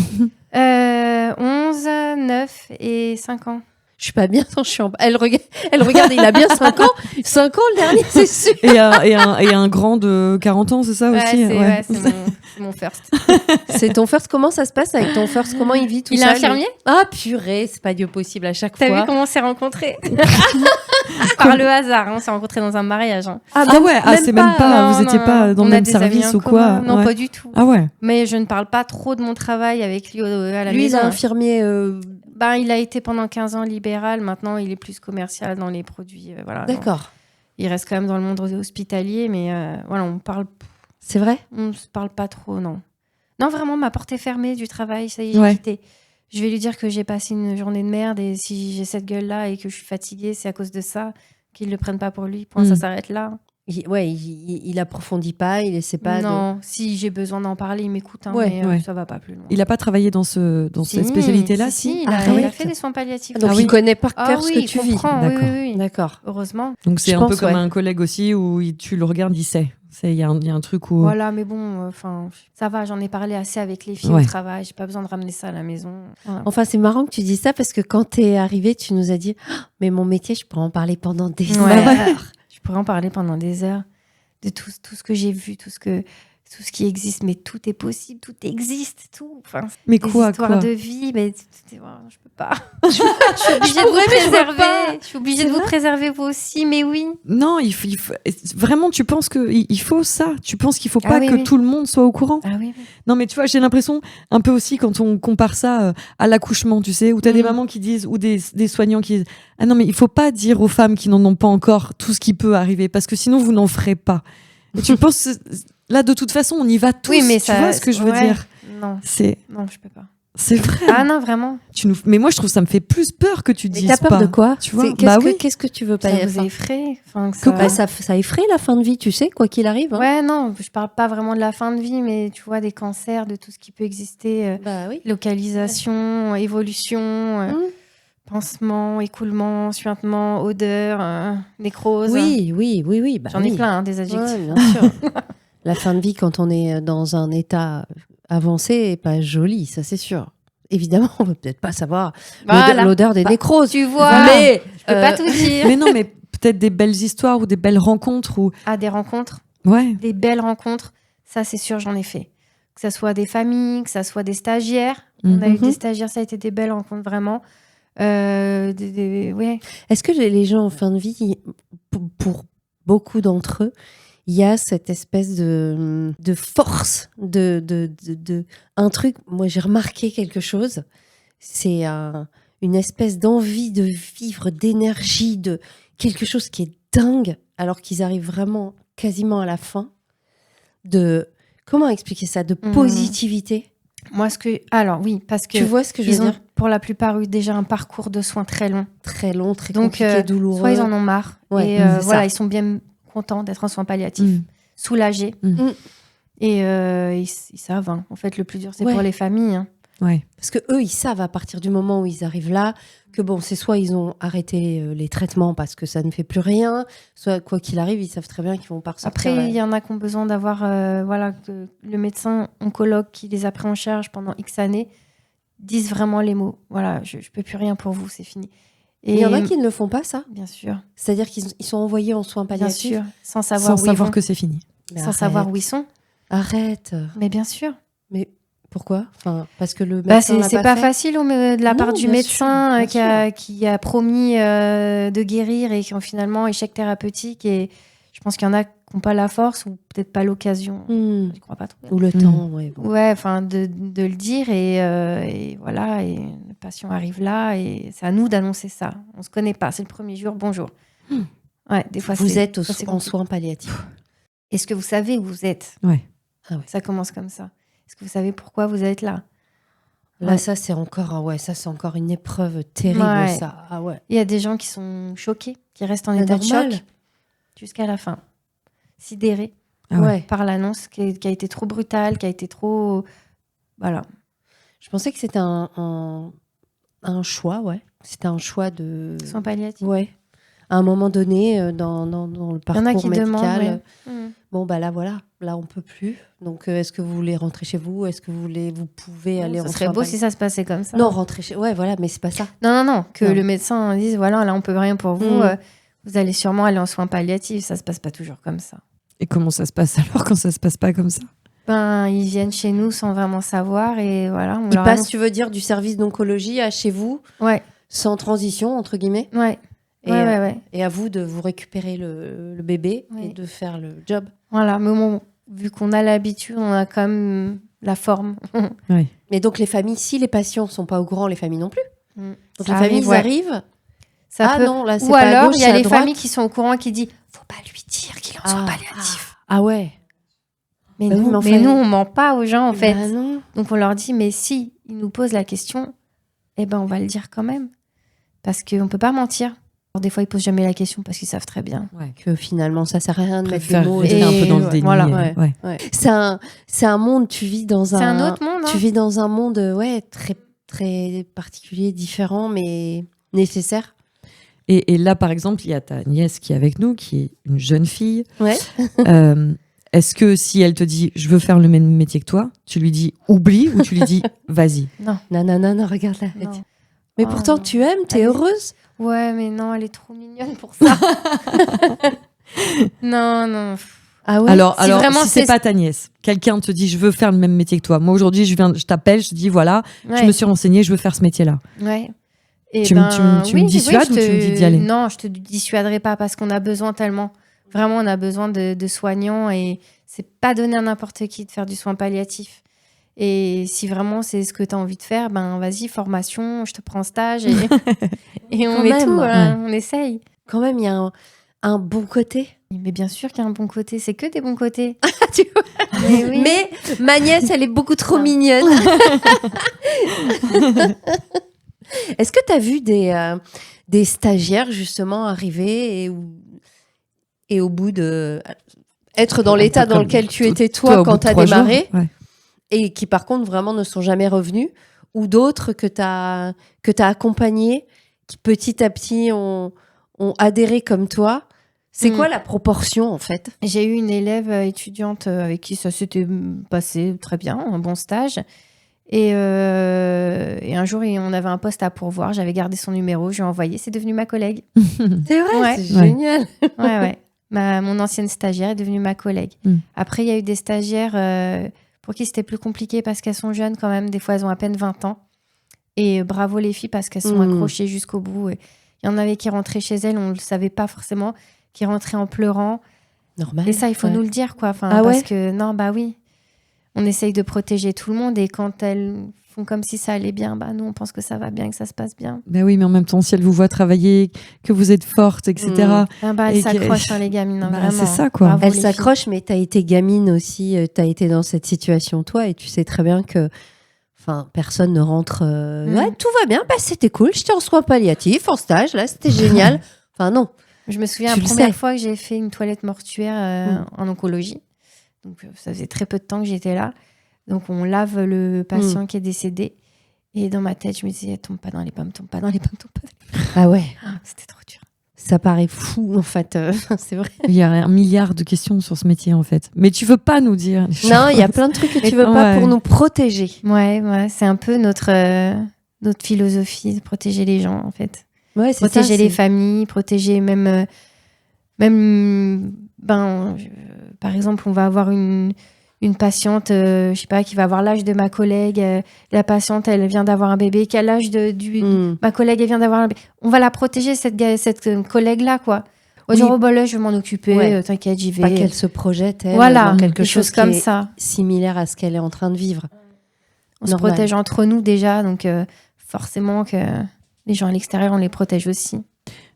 9 et 5 ans. Je suis pas bien quand je suis elle regarde, il a bien 5 ans. 5 ans le dernier, c'est sûr. Et un grand de 40 ans, c'est ça aussi? C'est mon first. C'est ton first. Comment ça se passe avec ton first? Comment il vit tout ça? Il est infirmier? Ah purée, c'est pas Dieu possible à chaque fois. T'as vu comment on s'est rencontrés? Par le hasard, on s'est rencontrés dans un mariage. C'est même pas, vous étiez pas dans le même service ou quoi? Non, pas du tout. Ah ouais. Mais je ne parle pas trop de mon travail avec lui à la maison. Lui, il est infirmier. Il a été pendant 15 ans libéral. Maintenant, il est plus commercial dans les produits. Voilà. D'accord. Il reste quand même dans le monde hospitalier, mais on parle. C'est vrai? On se parle pas trop, non. Non, vraiment, ma porte est fermée du travail. Ça y est, j'ai quitté. Je vais lui dire que j'ai passé une journée de merde et si j'ai cette gueule-là et que je suis fatiguée, c'est à cause de ça. Qu'il ne le prenne pas pour lui. Ça s'arrête là. Il approfondit pas, il essaie pas. Non, si j'ai besoin d'en parler, il m'écoute, mais ça va pas plus loin. Il a pas travaillé dans cette spécialité-là? Si, il a fait des soins palliatifs. Donc il connaît par cœur ce que tu vis. D'accord. Oui. D'accord. Heureusement. Donc c'est un peu comme un collègue aussi où tu le regardes, il sait. Il y a un truc où... Voilà, mais bon, ça va, j'en ai parlé assez avec les filles au travail, j'ai pas besoin de ramener ça à la maison. Voilà. Enfin, c'est marrant que tu dis ça parce que quand t'es arrivée, tu nous as dit « Mais mon métier, je pourrais en parler pendant des heures. » Je pourrais en parler pendant des heures de tout ce que j'ai vu, tout ce qui existe, mais tout est possible, tout existe, tout. Enfin, mais des quoi, histoires de vie, mais je peux pas. Je suis obligée de vous préserver. Je suis obligée de vous préserver vous aussi, mais oui. Non, il faut vraiment, tu penses qu'il faut ça? Tu penses qu'il faut pas que tout le monde soit au courant? Ah oui. Non, mais tu vois, j'ai l'impression un peu aussi quand on compare ça à l'accouchement, tu sais, où t'as des mamans qui disent, ou des soignants qui disent, ah non, mais il faut pas dire aux femmes qui n'en ont pas encore tout ce qui peut arriver, parce que sinon vous n'en ferez pas. Et tu penses, là, de toute façon, on y va tous. Oui, mais tu vois ce que je veux dire? Non, je peux pas. C'est vrai. Ah non, vraiment. Mais moi, je trouve que ça me fait plus peur que tu dises pas. T'as peur de quoi? Tu vois? Qu'est-ce que tu veux pas dire? Ça vous effraie. Ça effraie la fin de vie, tu sais, quoi qu'il arrive. Hein. Ouais, non, je parle pas vraiment de la fin de vie, mais tu vois, des cancers, de tout ce qui peut exister. Localisation, évolution, pansement, écoulement, suintement, odeur, nécrose. Oui. J'en ai plein, des adjectifs. Ouais, bien sûr. La fin de vie, quand on est dans un état avancé, est pas joli, ça c'est sûr. Évidemment, on veut peut-être pas savoir l'odeur des nécroses. Tu vois, mais je peux pas tout dire. Mais non, mais peut-être des belles histoires ou des belles rencontres. Des rencontres. Ouais. Des belles rencontres, ça c'est sûr, j'en ai fait. Que ça soit des familles, que ça soit des stagiaires. On a eu des stagiaires, ça a été des belles rencontres, vraiment. Est-ce que les gens en fin de vie, pour beaucoup d'entre eux, il y a cette espèce de force, un truc. Moi, j'ai remarqué quelque chose. C'est une espèce d'envie de vivre, d'énergie, de quelque chose qui est dingue, alors qu'ils arrivent vraiment quasiment à la fin. Comment expliquer ça? De positivité. Moi, parce que tu vois ce que je veux dire? Pour la plupart, eu déjà un parcours de soins très long, très compliqué, douloureux. Soit ils en ont marre, et ils sont bien contents d'être en soins palliatifs, soulagés, et ils savent. En fait, le plus dur, c'est pour les familles. Ouais. Parce que eux, ils savent à partir du moment où ils arrivent là que bon, c'est soit ils ont arrêté les traitements parce que ça ne fait plus rien, soit quoi qu'il arrive, ils savent très bien qu'ils vont pas ressortir. Après, il y en a qui ont besoin d'avoir que le médecin oncologue qui les a pris en charge pendant X années dise vraiment les mots. Voilà, je peux plus rien pour vous, c'est fini. Et il y en a qui ne le font pas, ça. Bien sûr. C'est-à-dire qu'ils sont envoyés en soins palliatifs. Bien sûr, sans savoir que c'est fini. Sans savoir où ils sont. Arrête. Mais bien sûr. Mais pourquoi ? Parce que le médecin c'est pas facile de la part du médecin qui a promis de guérir et qui ont finalement échec thérapeutique. Et je pense qu'il y en a qui n'ont pas la force ou peut-être pas l'occasion. Je crois pas trop. Ou le temps, ouais. Bon. Ouais, enfin de le dire et voilà. Et le patient arrive là et c'est à nous d'annoncer ça. On se connaît pas. C'est le premier jour. Bonjour. Ouais, des fois vous êtes en soins palliatifs. Est-ce que vous savez où vous êtes ? Ouais. Ah ouais. Ça commence comme ça. Est-ce que vous savez pourquoi vous êtes là ? Là, ça c'est encore une épreuve terrible, ça. Ah ouais. Il y a des gens qui sont choqués, qui restent en état de choc jusqu'à la fin, sidérés par l'annonce qui a été trop brutale, qui a été trop... Voilà. Je pensais que c'était un choix, C'était un choix de... Soins palliatifs. Ouais. À un moment donné, dans le parcours médical. Bon, bah là, voilà. Là, on peut plus. Donc, est-ce que vous voulez rentrer chez vous ? Est-ce que vous pouvez aller en soins palliatifs ? Ce serait beau si ça se passait comme ça. Non, rentrer chez... Ouais, voilà, mais c'est pas ça. Non. Le médecin dise, voilà, là, on peut rien pour vous. Vous allez sûrement aller en soins palliatifs. Ça se passe pas toujours comme ça. Et comment ça se passe alors quand ça se passe pas comme ça ? Ils viennent chez nous sans vraiment savoir et voilà. Ils passent, tu veux dire, du service d'oncologie à chez vous ? Ouais. Sans transition, entre guillemets ? Ouais. Et à vous de vous récupérer le bébé et de faire le job. Voilà, mais bon, vu qu'on a l'habitude, on a quand même la forme. Oui. Mais donc les familles, si les patients ne sont pas au courant, les familles non plus. Donc ça les familles arrivent. Ça peut... non, là c'est ou pas alors à gauche, il y a les droite. familles qui sont au courant qui disent faut pas lui dire qu'il est en soins palliatifs. Ah ouais. Mais nous on ment pas aux gens en fait. Non. Donc on leur dit mais si ils nous posent la question, on va le dire quand même parce qu'on peut pas mentir. Alors, des fois, ils posent jamais la question parce qu'ils savent très bien que finalement, ça sert à rien de mettre des mots. Et un peu dans le déni. Voilà. Ouais. C'est un monde. Tu vis dans un autre monde. Tu vis dans un monde, très très particulier, différent, mais nécessaire. Et là, par exemple, il y a ta nièce qui est avec nous, qui est une jeune fille. Ouais. Est-ce que si elle te dit je veux faire le même métier que toi, tu lui dis oublie ou tu lui dis vas-y ? Non, regarde la tête. Mais pourtant, tu aimes, t'es heureuse. Ouais, mais non, elle est trop mignonne pour ça. Non. Ah ouais. Alors si c'est pas ta nièce, quelqu'un te dit je veux faire le même métier que toi. Moi aujourd'hui, je t'appelle, je te dis voilà, je me suis renseignée, je veux faire ce métier-là. Ouais. Tu me dissuades ou tu me dis d'y aller ? Non, je te dissuaderai pas parce qu'on a besoin tellement. Vraiment, on a besoin de soignants et c'est pas donné à n'importe qui de faire du soin palliatif. Et si vraiment c'est ce que tu as envie de faire, vas-y, formation, je te prends stage et on met tout, on essaye. Quand même, il y a un bon côté. Mais bien sûr qu'il y a un bon côté, c'est que des bons côtés. Tu vois mais ma nièce, elle est beaucoup trop mignonne. Est-ce que tu as vu des stagiaires justement arriver et au bout de être dans l'état dans lequel tu étais toi quand tu as démarré et qui par contre vraiment ne sont jamais revenus, ou d'autres que tu as accompagnés qui petit à petit ont adhéré comme toi? C'est quoi la proportion en fait? J'ai eu une élève étudiante avec qui ça s'était passé très bien, un bon stage. Et un jour, on avait un poste à pourvoir. J'avais gardé son numéro, je lui ai envoyé. C'est devenu ma collègue. C'est vrai, c'est génial. Ouais. Mon ancienne stagiaire est devenue ma collègue. Après, il y a eu des stagiaires pour qui c'était plus compliqué parce qu'elles sont jeunes quand même. Des fois, elles ont à peine 20 ans. Et bravo les filles parce qu'elles sont accrochées jusqu'au bout. Il y en avait qui rentraient chez elles, on ne le savait pas forcément, qui rentraient en pleurant. Normal. Et ça, il faut nous le dire, quoi. Parce que, oui. On essaye de protéger tout le monde et quand elles font comme si ça allait bien, nous, on pense que ça va bien, que ça se passe bien. Oui, mais en même temps, si elles vous voient travailler, que vous êtes forte, etc. Elles s'accrochent, les gamines, vraiment. C'est ça, quoi. Bravo, elles s'accrochent, mais tu as été gamine aussi, tu as été dans cette situation, toi, et tu sais très bien que personne ne rentre. Tout va bien, c'était cool, j'étais en soins palliatifs, en stage, là, c'était génial. Non. Je me souviens la première fois que j'ai fait une toilette mortuaire en oncologie. Donc, ça faisait très peu de temps que j'étais là. Donc, on lave le patient qui est décédé. Et dans ma tête, je me disais, tombe pas dans les pommes, tombe pas dans les pommes, tombe pas dans les pommes. Ah ouais. C'était trop dur. Ça paraît fou, en fait. C'est vrai. Il y a 1 milliard de questions sur ce métier, en fait. Mais tu veux pas nous dire les choses. Non, il y a plein de trucs que tu veux pas pour nous protéger. Ouais, c'est un peu notre philosophie, de protéger les gens, en fait. Ouais, c'est protéger ça, les familles, protéger même par exemple, on va avoir une patiente, je sais pas, qui va avoir l'âge de ma collègue. La patiente, elle vient d'avoir un bébé. Quel âge ma collègue, elle vient d'avoir un bébé. On va la protéger, cette collègue-là, quoi. On va dire, oh, bah là, je vais m'en occuper, t'inquiète, j'y vais. Pas qu'elle se projette, elle, dans quelque chose comme ça. Similaire à ce qu'elle est en train de vivre. On se protège entre nous déjà, donc forcément que les gens à l'extérieur, on les protège aussi.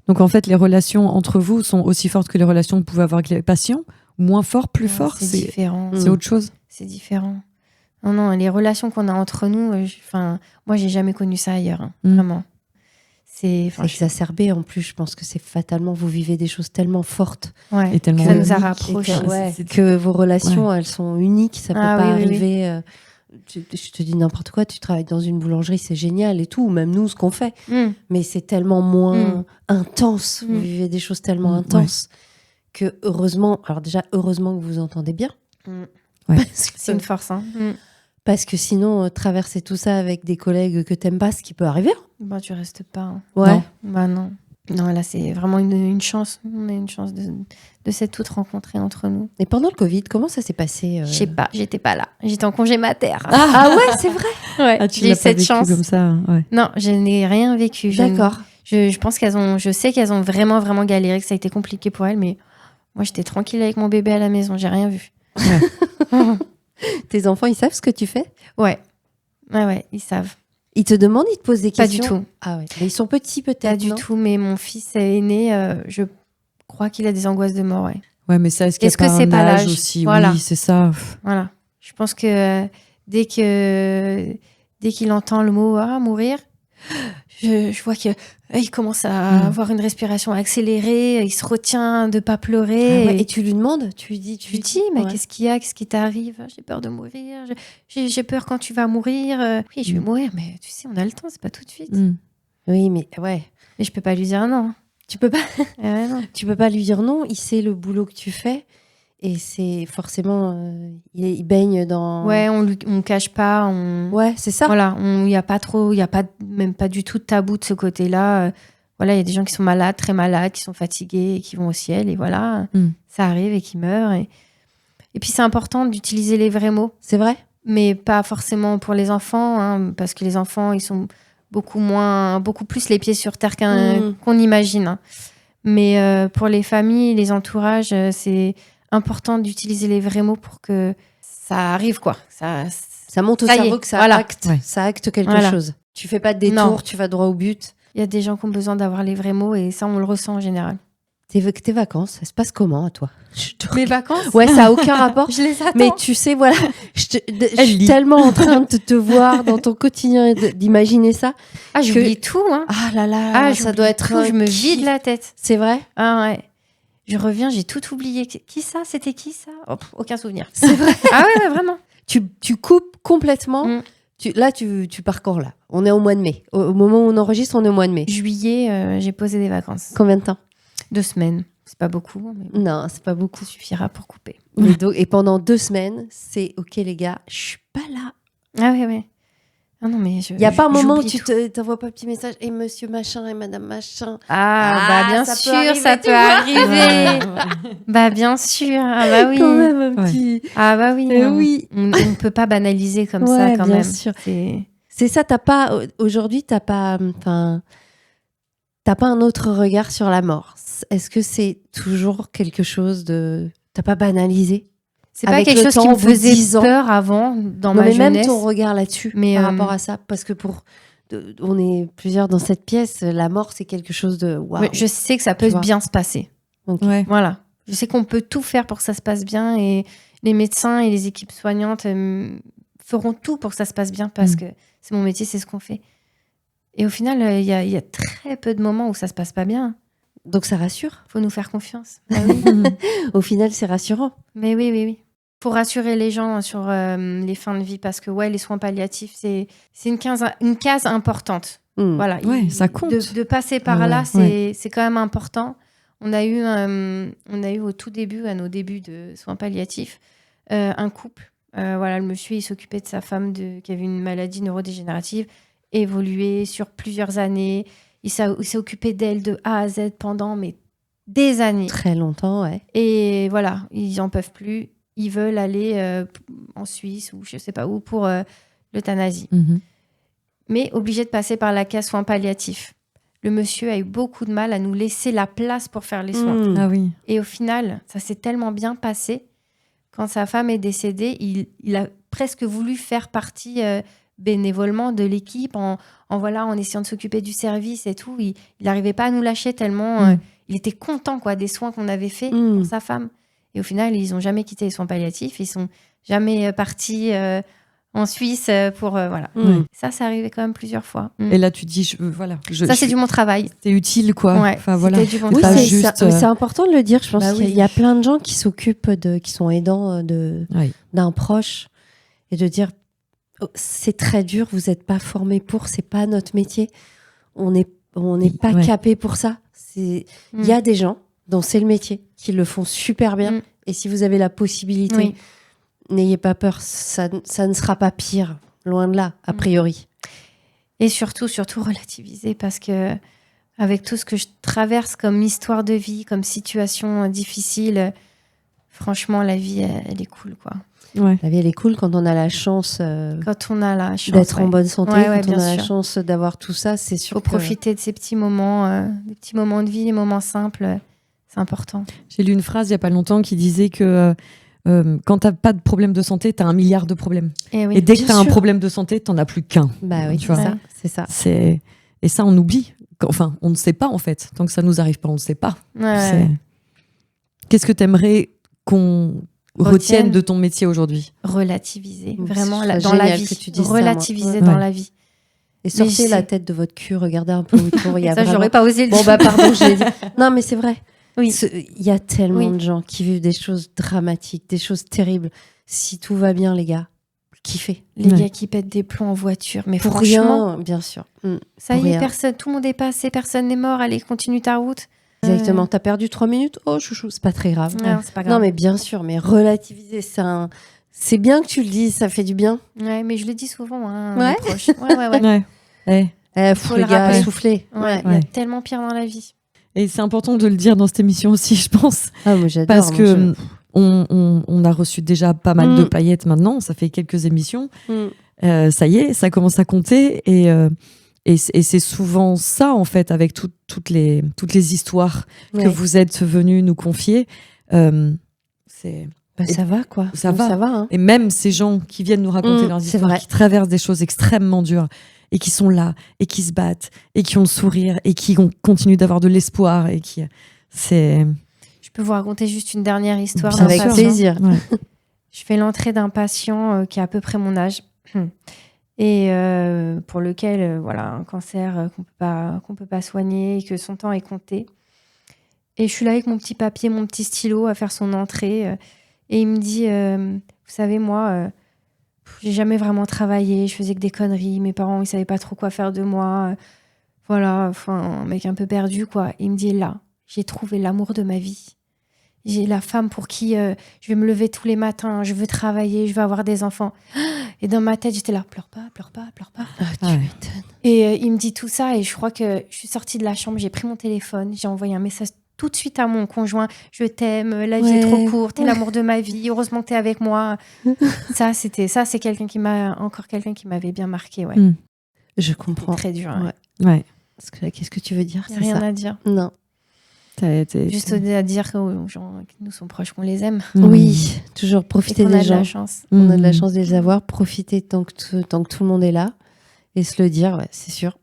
Donc en fait, les relations entre vous sont aussi fortes que les relations que vous pouvez avoir avec les patients? Moins fort, plus fort? C'est différent. C'est autre chose? C'est différent. Non, les relations qu'on a entre nous, moi, j'ai jamais connu ça ailleurs, vraiment. C'est exacerbé en plus, je pense que c'est fatalement, vous vivez des choses tellement fortes. Ouais, et tellement ça nous a rapprochés. Que vos relations, elles sont uniques, ça peut pas arriver... Je te dis n'importe quoi, tu travailles dans une boulangerie, c'est génial et tout, même nous, ce qu'on fait. Mais c'est tellement moins intense, vous vivez des choses tellement intenses que heureusement que vous entendez bien. C'est une force. Parce que sinon, traverser tout ça avec des collègues que t'aimes pas, ce qui peut arriver. Bah, tu restes pas. Ouais. Non. Non, là, c'est vraiment une chance. On a une chance de s'être toutes rencontrées entre nous. Et pendant le Covid, comment ça s'est passé Je sais pas, j'étais pas là. J'étais en congé mater. Ah ouais, c'est vrai. Ouais, j'ai eu cette chance. Comme ça, ouais. Non, je n'ai rien vécu. D'accord. Je pense je sais qu'elles ont vraiment, vraiment galéré, que ça a été compliqué pour elles, mais moi, j'étais tranquille avec mon bébé à la maison. J'ai rien vu. Ouais. Tes enfants, ils savent ce que tu fais? Ouais, ils savent. Ils te demandent, ils te posent des questions? Pas du tout. Ah ouais. Mais ils sont petits peut-être. Pas du tout, mais mon fils aîné, je crois qu'il a des angoisses de mort, ouais. Ouais, mais ça, est-ce que c'est pas l'âge aussi? Voilà. Oui, c'est ça. Voilà. Je pense que dès qu'il entend le mot mourir, je vois qu'il commence à avoir une respiration accélérée, il se retient de pas pleurer. Ah ouais. Et tu lui demandes, tu lui dis, mais qu'est-ce qu'il y a, qu'est-ce qui t'arrive? J'ai peur de mourir, j'ai peur quand tu vas mourir. Oui, je vais mourir, mais tu sais, on a le temps, c'est pas tout de suite. Oui, mais ouais. Mais je peux pas lui dire non. Tu peux pas. Non. Tu peux pas lui dire non. Il sait le boulot que tu fais. Et c'est forcément, il baigne dans. Ouais, on cache pas. Ouais, c'est ça. Voilà, il y a pas trop, il y a pas même pas du tout de tabou de ce côté-là. Voilà, il y a des gens qui sont malades, très malades, qui sont fatigués et qui vont au ciel. Et voilà, ça arrive et qui meurent. Et puis c'est important d'utiliser les vrais mots. C'est vrai. Mais pas forcément pour les enfants, parce que les enfants, ils sont beaucoup plus les pieds sur terre qu'on imagine. Mais pour les familles, les entourages, c'est important d'utiliser les vrais mots pour que ça arrive, quoi. Ça monte au cerveau que ça acte quelque chose. Tu fais pas de détour, tu vas droit au but. Il y a des gens qui ont besoin d'avoir les vrais mots et ça, on le ressent en général. Tes vacances, ça se passe comment à toi? Mes vacances? Ouais, ça n'a aucun rapport. Je les attends. Mais tu sais, voilà, je suis tellement en train de te voir dans ton quotidien, d'imaginer ça. Ah, j'oublie tout, hein. Ah là là, ça doit être tout. Je me vide la tête. C'est vrai? Ah ouais. Je reviens, j'ai tout oublié. Qui ça? C'était qui ça? Aucun souvenir. C'est vrai? Ah ouais, vraiment. Tu coupes complètement. Là, tu pars quand, là? On est au mois de mai. Au moment où on enregistre, on est au mois de mai. Juillet, j'ai posé des vacances. Combien de temps? 2 semaines. C'est pas beaucoup. Mais non, c'est pas beaucoup. Ça suffira pour couper. Et pendant 2 semaines, c'est OK, les gars, je suis pas là. Ah ouais. Ah non, mais il n'y a pas un moment où tu t'envoies pas un petit message et monsieur machin et madame machin. Bah bien sûr, ça peut arriver. Bah bien sûr. Ah bah oui. Quand même un petit. Ah bah oui. Oui. On ne peut pas banaliser comme ça quand bien même. Sûr. C'est ça, aujourd'hui, t'as pas un autre regard sur la mort. Est-ce que c'est toujours quelque chose de... T'as pas banalisé? C'est pas quelque chose qui me faisait peur avant, dans ma jeunesse. Même ton regard là-dessus, par rapport à ça. Parce que on est plusieurs dans cette pièce, la mort, c'est quelque chose de... Waouh. Je sais que ça peut bien se passer. Okay. Ouais. Voilà. Je sais qu'on peut tout faire pour que ça se passe bien. Et les médecins et les équipes soignantes feront tout pour que ça se passe bien. Parce que c'est mon métier, c'est ce qu'on fait. Et au final, il y a très peu de moments où ça se passe pas bien. Donc ça rassure. Faut nous faire confiance. Au final, c'est rassurant. Mais oui. Faut rassurer les gens sur les fins de vie parce que les soins palliatifs, c'est une case importante. Voilà, ça compte. De passer par là, c'est quand même important. On a eu au tout début, à nos débuts de soins palliatifs, un couple. Le monsieur, il s'occupait de sa femme qui avait une maladie neurodégénérative, évolué sur plusieurs années. Il s'est occupé d'elle de A à Z pendant des années. Très longtemps, ouais. Et voilà, ils n'en peuvent plus. Ils veulent aller en Suisse ou je ne sais pas où pour l'euthanasie. Mais obligé de passer par la case soins palliatifs. Le monsieur a eu beaucoup de mal à nous laisser la place pour faire les soins. Ah oui. Et au final, ça s'est tellement bien passé. Quand sa femme est décédée, il a presque voulu faire partie bénévolement de l'équipe en essayant de s'occuper du service et tout. Il n'arrivait pas à nous lâcher tellement il était content des soins qu'on avait faits pour sa femme. Et au final, ils n'ont jamais quitté les soins palliatifs. Ils sont jamais partis en Suisse pour... voilà. Ça arrivait quand même plusieurs fois. Et là, tu dis... c'est du mon travail. C'est utile, quoi. Ouais, enfin, voilà. Du bon travail. C'est important de le dire. Je pense qu'il y a plein de gens qui s'occupent qui sont aidants d'un proche et de dire c'est très dur, vous n'êtes pas formés pour, c'est pas notre métier. On n'est pas capé pour ça. Il y a des gens dont c'est le métier, qui le font super bien. Et si vous avez la possibilité, n'ayez pas peur, ça ne sera pas pire, loin de là, a priori. Et surtout relativiser, parce que avec tout ce que je traverse comme histoire de vie, comme situation difficile, franchement, la vie, elle est cool, quoi. Ouais. La vie, elle est cool quand on a la chance, d'être en bonne santé, quand on a la chance d'avoir tout ça, c'est sûr. Faut profiter de ces petits moments, des petits moments de vie, des moments simples, c'est important. J'ai lu une phrase il n'y a pas longtemps qui disait que quand tu n'as pas de problème de santé, tu as 1 milliard de problèmes. Et dès que tu as un problème de santé, tu n'en as plus qu'un. Bah oui, tu vois. C'est ça. Et ça, on oublie. Enfin, on ne sait pas, en fait. Tant que ça ne nous arrive pas, on ne sait pas. Qu'est-ce que tu aimerais qu'on retienne de ton métier aujourd'hui? Relativiser, vraiment dans la vie. Relativiser dans la vie. Et sortez la tête de votre cul, regardez un peu autour. Ça, j'aurais pas osé le dire. Bon, pardon, je l'ai dit. Non, mais c'est vrai. Oui. Il y a tellement de gens qui vivent des choses dramatiques, des choses terribles. Si tout va bien, les gars, kiffez. Les gars qui pètent des plombs en voiture, mais pour franchement, rien, bien sûr. Ça y est, tout le monde est passé, personne n'est mort. Allez, continue ta route. Exactement. T'as perdu 3 minutes. Oh, chouchou, c'est pas très grave. Non, c'est pas grave. Non, mais bien sûr, mais relativiser, c'est bien que tu le dises, ça fait du bien. Ouais, mais je le dis souvent, mes proches. Ouais. Faut les gars, souffler. Il y a tellement pire dans la vie. Et c'est important de le dire dans cette émission aussi, je pense. Ah, moi j'adore. Parce que on a reçu déjà pas mal de paillettes maintenant. Ça fait quelques émissions. Ça y est, ça commence à compter. Et c'est souvent ça, en fait, avec toutes les histoires que vous êtes venus nous confier. Ça va, quoi. Ça va. Hein. Et même ces gens qui viennent nous raconter leurs histoires, qui traversent des choses extrêmement dures, et qui sont là, et qui se battent, et qui ont le sourire, et qui continuent d'avoir de l'espoir, et qui... Je peux vous raconter juste une dernière histoire. Avec plaisir. Je fais l'entrée d'un patient qui a à peu près mon âge. Et pour lequel, un cancer qu'on peut pas soigner, et que son temps est compté. Et je suis là avec mon petit papier, mon petit stylo à faire son entrée. Et il me dit, vous savez, moi, j'ai jamais vraiment travaillé, je faisais que des conneries, mes parents, ils savaient pas trop quoi faire de moi. Un mec un peu perdu, quoi. Il me dit, là, j'ai trouvé l'amour de ma vie. J'ai la femme pour qui je vais me lever tous les matins, je veux travailler, je veux avoir des enfants. Et dans ma tête, j'étais là, pleure pas. Ah, tu m'étonnes. Et il me dit tout ça et je crois que je suis sortie de la chambre, j'ai pris mon téléphone, j'ai envoyé un message tout de suite à mon conjoint. Je t'aime, la vie est trop courte, t'es l'amour de ma vie, heureusement que t'es avec moi. C'est quelqu'un qui m'avait bien marqué. Ouais. Je comprends. Très dur. Ouais. Parce que qu'est-ce que tu veux dire? C'est rien à dire. Non. Juste à dire aux gens qui nous sont proches qu'on les aime. Oui, toujours profiter des gens. On a de la chance. On a de la chance de les avoir. Profiter tant que tout le monde est là. Et se le dire, c'est sûr.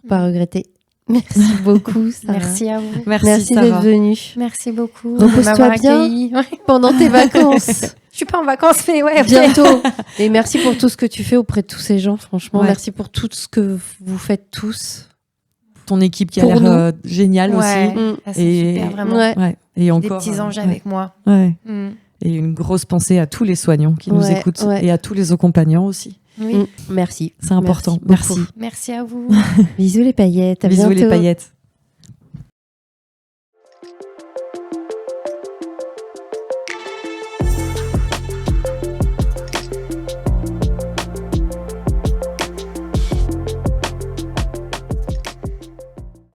Faut pas regretter. Merci beaucoup, Sarah. Merci à vous. Merci d'être venue. Merci beaucoup. Repose-toi bien pendant tes vacances. Je suis pas en vacances, mais bientôt. Et merci pour tout ce que tu fais auprès de tous ces gens, franchement. Merci pour tout ce que vous faites tous. Ton équipe qui a l'air géniale aussi. C'est super, vraiment. Et encore, des petits anges avec moi. Ouais. Et une grosse pensée à tous les soignants qui nous écoutent et à tous les accompagnants aussi. Oui. Merci. C'est important. Merci. Merci à vous. Bisous les paillettes. À Bisous bientôt. les paillettes.